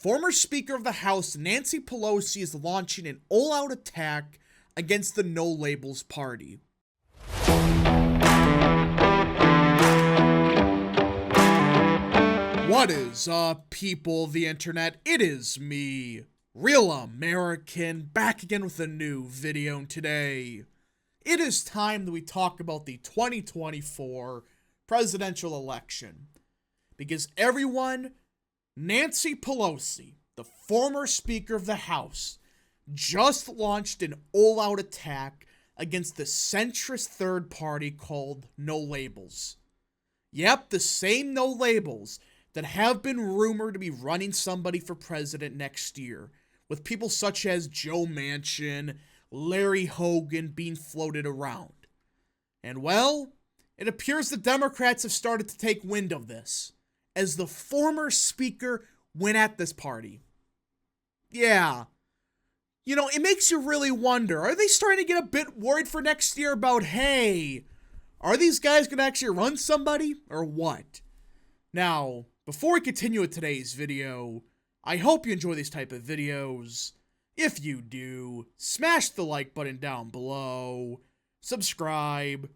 Former Speaker of the House Nancy Pelosi is launching an all-out attack against the No Labels Party. What is up, people of the internet? It is me, Real American, back again with a new video today. It is time that we talk about the 2024 presidential election. Because everyone, Nancy Pelosi, the former Speaker of the House, just launched an all-out attack against the centrist third party called No Labels. Yep, the same No Labels that have been rumored to be running somebody for president next year, with people such as Joe Manchin, Larry Hogan being floated around. And well, it appears the Democrats have started to take wind of this, as the former speaker went at this party. Yeah. You know, it makes you really wonder, are they starting to get a bit worried for next year about, hey, are these guys going to actually run somebody, or what? Now, before we continue with today's video, I hope you enjoy these type of videos. If you do, smash the like button down below, subscribe,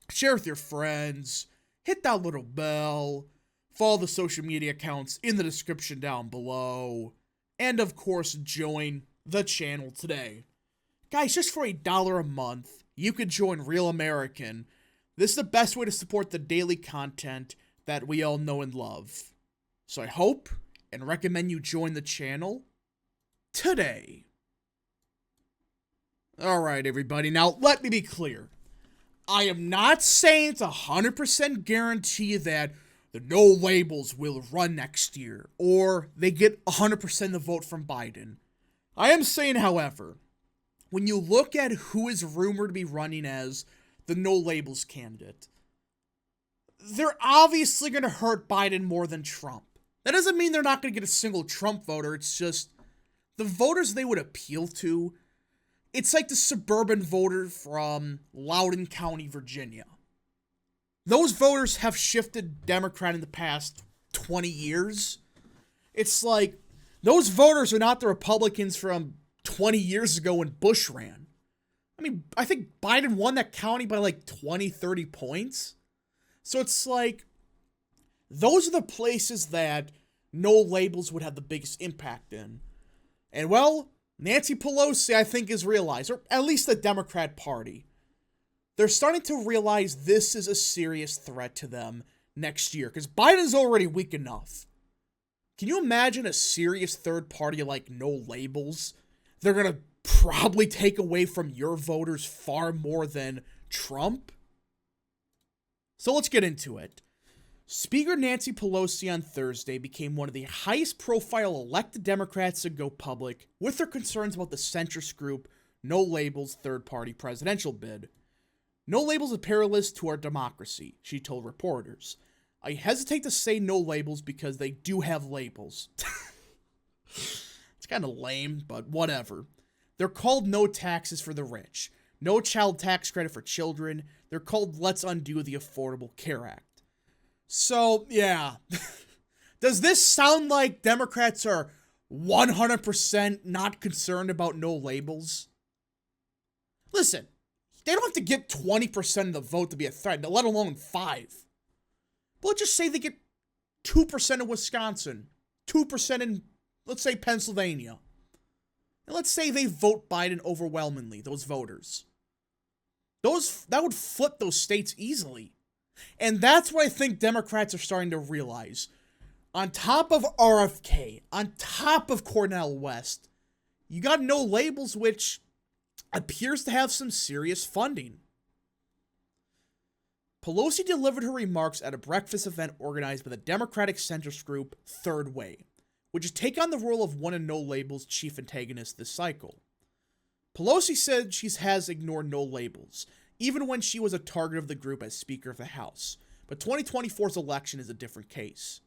share with your friends, hit that little bell, follow the social media accounts in the description down below, and of course, join the channel today. Guys, just for $1 a month, you could join Real American. This is the best way to support the daily content that we all know and love. So I hope and recommend you join the channel today. Alright, everybody, now let me be clear. I am not saying it's 100% guarantee that the No Labels will run next year, or they get 100% of the vote from Biden. I am saying, however, when you look at who is rumored to be running as the No Labels candidate, they're obviously going to hurt Biden more than Trump. That doesn't mean they're not going to get a single Trump voter, it's just the voters they would appeal to. It's like the suburban voter from Loudoun County, Virginia. Those voters have shifted Democrat in the past 20 years. It's like, those voters are not the Republicans from 20 years ago when Bush ran. I mean, I think Biden won that county by like 20, 30 points. So it's like, those are the places that No Labels would have the biggest impact in. And well, Nancy Pelosi, I think, has realized, or at least the Democrat Party, they're starting to realize this is a serious threat to them next year, because Biden's already weak enough. Can you imagine a serious third party like No Labels? They're going to probably take away from your voters far more than Trump? So let's get into it. Speaker Nancy Pelosi on Thursday became one of the highest profile elected Democrats to go public with their concerns about the centrist group No Labels' third-party presidential bid. No labels are perilous to our democracy, she told reporters. I hesitate to say no labels because they do have labels. It's kind of lame, but whatever. They're called no taxes for the rich, no child tax credit for children. They're called Let's Undo the Affordable Care Act. So, yeah. Does this sound like Democrats are 100% not concerned about no labels? Listen, they don't have to get 20% of the vote to be a threat, let alone 5%. But let's just say they get 2% in Wisconsin, 2% in, let's say, Pennsylvania. And let's say they vote Biden overwhelmingly, those voters. That would flip those states easily. And that's what I think Democrats are starting to realize. On top of RFK, on top of Cornel West, you got No Labels, which appears to have some serious funding. Pelosi delivered her remarks at a breakfast event organized by the Democratic centrist group Third Way, which has taken on the role of one of No Labels' chief antagonists this cycle. Pelosi said she has ignored No Labels, even when she was a target of the group as Speaker of the House. But 2024's election is a different case.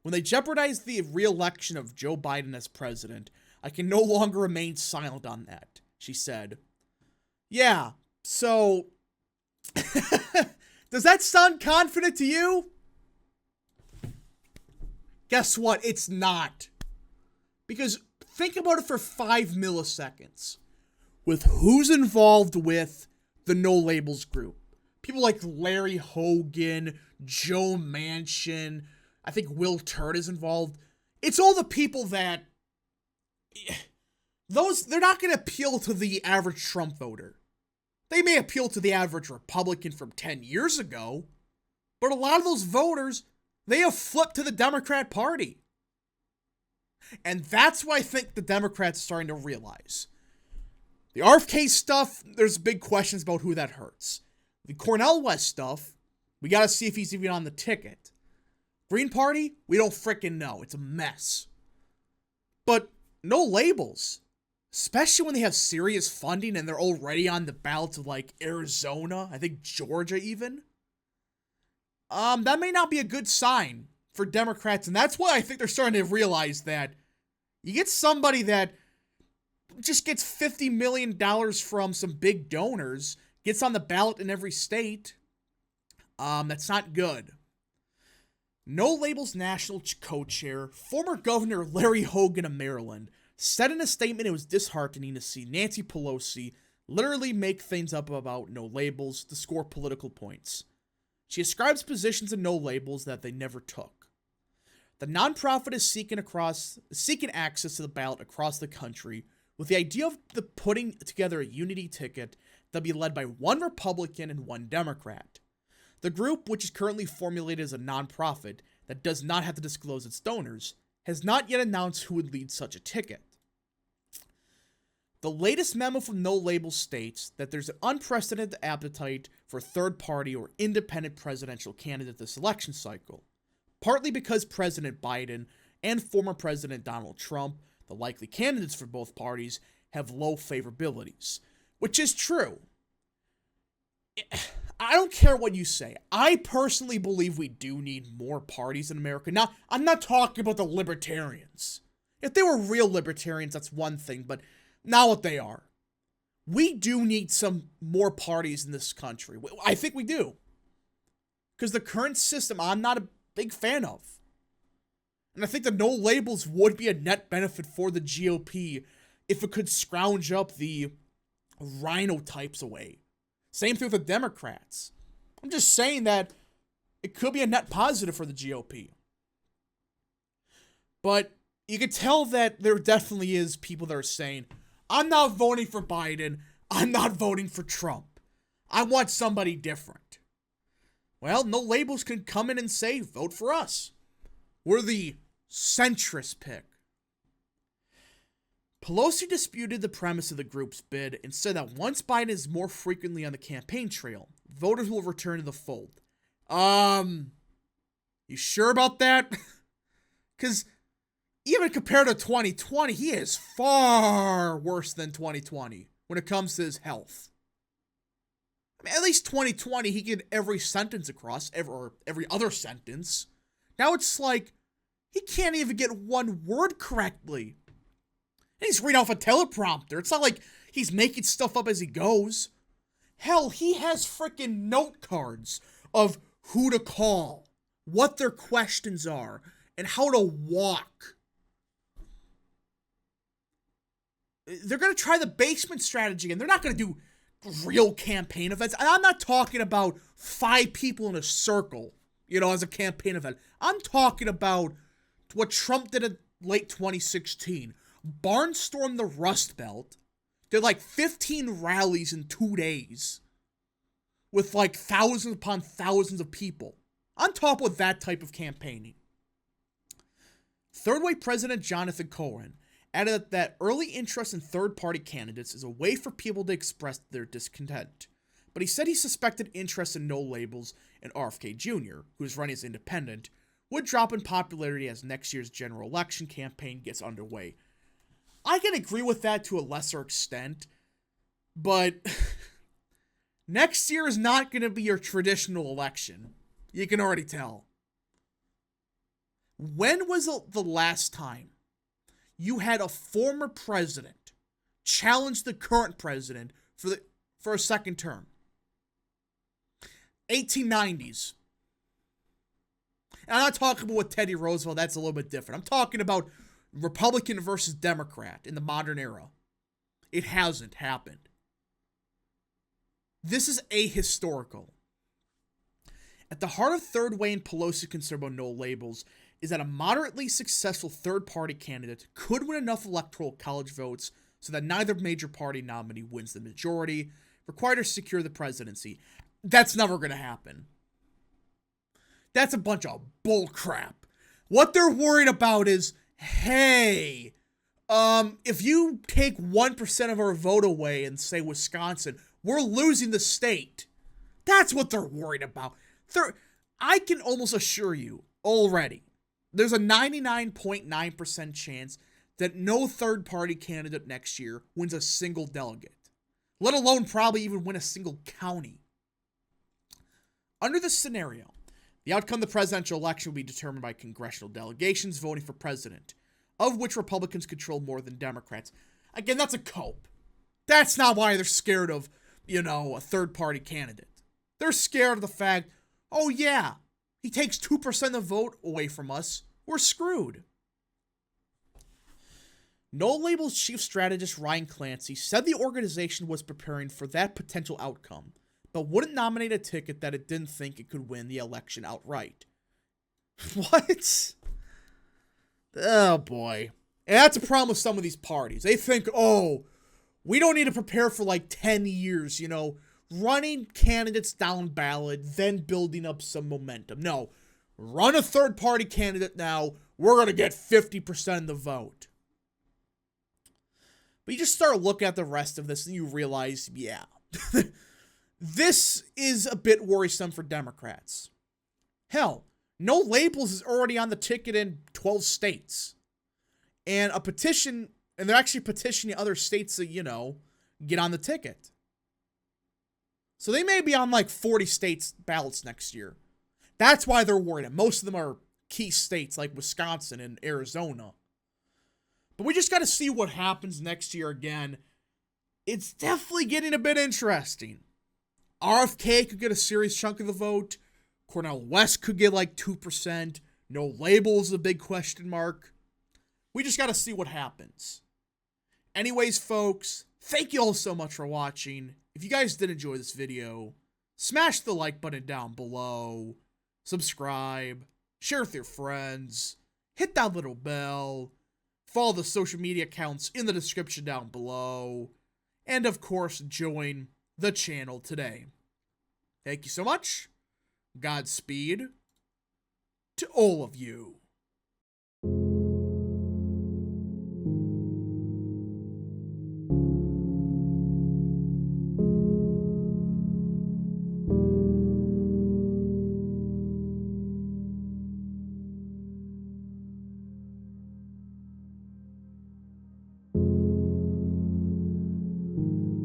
When they jeopardized the re-election of Joe Biden as president, I can no longer remain silent on that, she said. Yeah, so does that sound confident to you? Guess what? It's not. Because think about it for 5 milliseconds. With who's involved with the No Labels group. People like Larry Hogan, Joe Manchin, I think Will Turd is involved. It's all the people that... they're not going to appeal to the average Trump voter. They may appeal to the average Republican from 10 years ago, but a lot of those voters, they have flipped to the Democrat Party. And that's what I think the Democrats are starting to realize. The RFK stuff, there's big questions about who that hurts. The Cornel West stuff, we gotta see if he's even on the ticket. Green Party, we don't frickin' know. It's a mess. But No Labels, especially when they have serious funding and they're already on the ballots of like Arizona, I think Georgia even. That may not be a good sign for Democrats, and that's why I think they're starting to realize that you get somebody that just gets $50 million from some big donors, gets on the ballot in every state. That's not good. No Labels national co-chair, former Governor Larry Hogan of Maryland, said in a statement it was disheartening to see Nancy Pelosi literally make things up about No Labels to score political points. She ascribes positions in No Labels that they never took. The nonprofit is seeking access to the ballot across the country with the idea of putting together a unity ticket that be led by one Republican and one Democrat. The group, which is currently formulated as a nonprofit that does not have to disclose its donors, has not yet announced who would lead such a ticket. The latest memo from No Labels states that there's an unprecedented appetite for third-party or independent presidential candidate this election cycle, partly because President Biden and former President Donald Trump, the likely candidates for both parties, have low favorabilities, which is true. I don't care what you say. I personally believe we do need more parties in America. Now, I'm not talking about the libertarians. If they were real libertarians, that's one thing, but not what they are. We do need some more parties in this country. I think we do. Because the current system, I'm not a big fan of. And I think the No Labels would be a net benefit for the GOP if it could scrounge up the rhino types away. Same thing with the Democrats. I'm just saying that it could be a net positive for the GOP. But you can tell that there definitely is people that are saying, I'm not voting for Biden. I'm not voting for Trump. I want somebody different. Well, No Labels can come in and say, vote for us. We're the centrist pick. Pelosi disputed the premise of the group's bid and said that once Biden is more frequently on the campaign trail, voters will return to the fold. You sure about that? Because even compared to 2020, he is far worse than 2020 when it comes to his health. I mean, at least 2020, he get every sentence across, every other sentence. Now it's like, he can't even get one word correctly. And he's reading off a teleprompter. It's not like he's making stuff up as he goes. Hell, he has freaking note cards of who to call, what their questions are, and how to walk. They're going to try the basement strategy, and they're not going to do real campaign events. And I'm not talking about 5 people in a circle, as a campaign event. I'm talking about what Trump did in late 2016. Barnstormed the Rust Belt, did like 15 rallies in 2 days with like thousands upon thousands of people. On top of that type of campaigning. Third Way President Jonathan Cohen added that early interest in third-party candidates is a way for people to express their discontent. But he said he suspected interest in No Labels and RFK Jr., who is running as independent, would drop in popularity as next year's general election campaign gets underway. I can agree with that to a lesser extent, but next year is not going to be your traditional election. You can already tell. When was the last time you had a former president challenge the current president for a second term? 1890s. And I'm not talking about with Teddy Roosevelt, that's a little bit different. I'm talking about Republican versus Democrat in the modern era. It hasn't happened. This is ahistorical. At the heart of third way and Pelosi's concern about no labels is that a moderately successful third-party candidate could win enough electoral college votes so that neither major party nominee wins the majority required to secure the presidency. That's never going to happen. That's a bunch of bullcrap. What they're worried about is, hey, if you take 1% of our vote away in, say, Wisconsin, we're losing the state. That's what they're worried about. I can almost assure you already, there's a 99.9% chance that no third-party candidate next year wins a single delegate, let alone probably even win a single county. Under this scenario, the outcome of the presidential election will be determined by congressional delegations voting for president, of which Republicans control more than Democrats. Again, that's a cope. That's not why they're scared of, a third-party candidate. They're scared of the fact, oh yeah, he takes 2% of the vote away from us, we're screwed. No Label's chief strategist Ryan Clancy said the organization was preparing for that potential outcome, but wouldn't nominate a ticket that it didn't think it could win the election outright. What? Oh boy. And that's a problem with some of these parties. They think, oh, we don't need to prepare for like 10 years, running candidates down ballot, then building up some momentum. No, run a third-party candidate now. We're going to get 50% of the vote. But you just start looking at the rest of this and you realize, yeah, this is a bit worrisome for Democrats. Hell, No Labels is already on the ticket in 12 states. And they're actually petitioning other states to, get on the ticket. So they may be on like 40 states ballots next year. That's why they're worried. And most of them are key states like Wisconsin and Arizona. But we just got to see what happens next year again. It's definitely getting a bit interesting. RFK could get a serious chunk of the vote. Cornel West could get like 2%. No Labels is a big question mark. We just got to see what happens. Anyways, folks, thank you all so much for watching. If you guys did enjoy this video, smash the like button down below. Subscribe. Share with your friends. Hit that little bell. Follow the social media accounts in the description down below. And of course, join the channel today. Thank you so much. Godspeed to all of you.